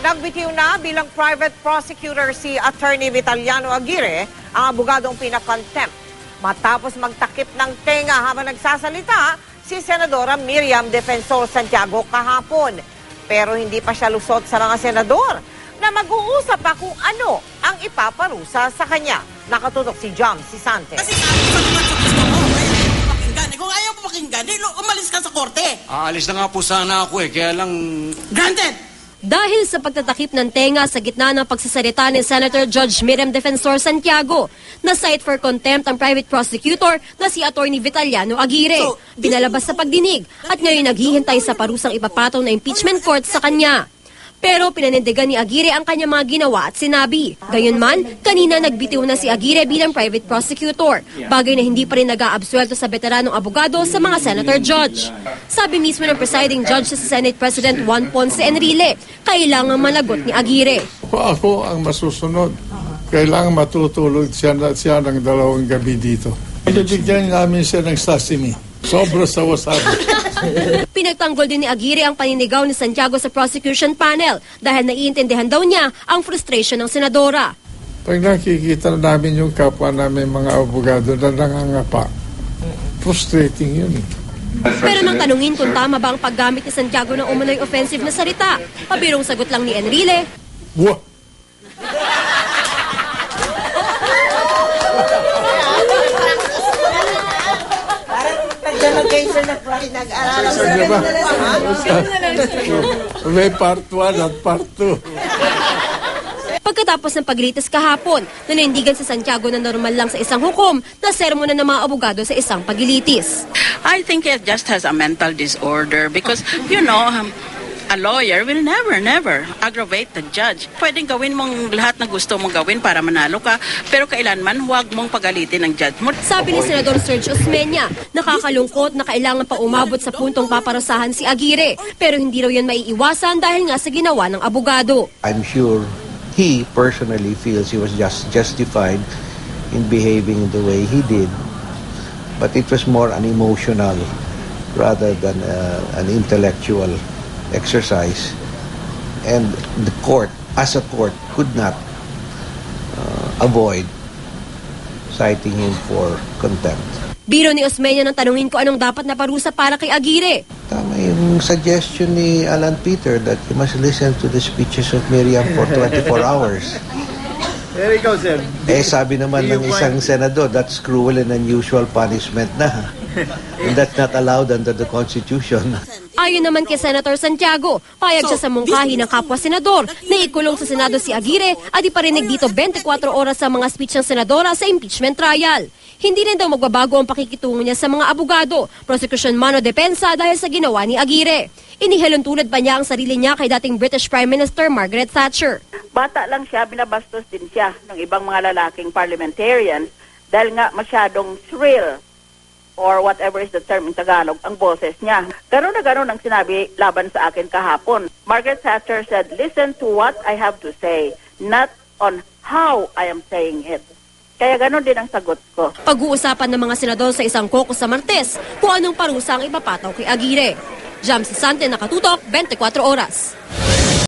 Nagbitiw na bilang private prosecutor si Attorney Vitaliano Aguirre, ang abogadong pinakontempt. Matapos magtakip ng tenga habang nagsasalita si Senadora Miriam Defensor Santiago kahapon. Pero hindi pa siya lusot sa mga senador na mag-uusap pa kung ano ang ipaparusa sa kanya. Nakatutok si Jam Sisante. Kasi sabi sa mga gusto mo, ayaw mo pakinggan. Kung ayaw mo pakinggan, umalis ka sa korte. Aalis na nga po sana ako kaya lang... Granted! Dahil sa pagtatakip ng tenga sa gitna ng pagsasalita ni Senator Judge Miriam Defensor Santiago, na-cite for contempt ang private prosecutor na si Attorney Vitaliano Aguirre. Pinalabas sa pagdinig at ngayon naghihintay sa parusang ipapataw na impeachment court sa kanya. Pero pinanindigan ni Aguirre ang kanyang mga ginawa at sinabi. Gayunman, kanina nagbitiw na si Aguirre bilang private prosecutor, bagay na hindi pa rin nag-aabsuelto sa veteranong abogado sa mga senator judge. Sabi mismo ng presiding judge sa Senate President Juan Ponce Enrile, kailangang managot ni Aguirre. Ako ang masusunod. Kailangan matutulog siya ng 2 gabi dito. Bibigyan namin siya ng sashimi. Sobra sa wasabi. Pinagtanggol din ni Aguirre ang paninigaw ni Santiago sa prosecution panel dahil naiintindihan daw niya ang frustration ng senadora. Pag nakikita namin yung kapwa namin mga abogado na nangangapa, frustrating yun. Pero nang tanungin kung tama ba ang paggamit ni Santiago ng umano'y offensive na salita, pabirong sagot lang ni Enrile, Wah! May part 1 at part 2. Pagkatapos ng paglitis kahapon, nanindigan si Santiago na normal lang sa isang hukom na sermon ng mga abogado sa isang paglilitis. I think it just has a mental disorder because, a lawyer will never aggravate the judge. Pwedeng gawin mong lahat na gusto mong gawin para manalo ka, pero kailanman huwag mong pagalitin ng judge mo. Sabi ni Senador Sergio Osmeña, nakakalungkot na kailangan pa umabot sa puntong paparusahan si Aguirre, pero hindi raw yan maiiwasan dahil nga sa ginawa ng abogado. I'm sure he personally feels he was just justified in behaving the way he did, but it was more an emotional rather than an intellectual exercise, and the court, as a court, could not avoid citing him for contempt. Biro ni Osmeña nang tanungin ko anong dapat na parusa para kay Aguirre. Tama yung suggestion ni Alan Peter that he must listen to the speeches of Miriam for 24 hours. There you go, sir. Sabi naman ng isang senador, that's cruel and unusual punishment na. And that's not allowed under the Constitution. Ayon naman kay Senator Santiago, payag siya sa mungkahi ng kapwa-senador na ikulong sa Senado si Aguirre at iparinig dito 24 oras sa mga speech ng senadora sa impeachment trial. Hindi rin daw magbabago ang pakikitungo niya sa mga abogado, prosecution man o depensa dahil sa ginawa ni Aguirre. Inihalon tulad pa niya ang sarili niya kay dating British Prime Minister Margaret Thatcher. Bata lang siya, binabastos din siya ng ibang mga lalaking parliamentarians dahil nga masyadong shrill or whatever is the term in Tagalog, ang boses niya. Gano'n na gano'n ang sinabi laban sa akin kahapon. Margaret Thatcher said, listen to what I have to say, not on how I am saying it. Kaya gano'n din ang sagot ko. Pag-uusapan ng mga senador sa isang caucus sa Martes kung anong parusa ang ipapataw kay Aguirre. Jam Sisante, Nakatutok, 24 Oras.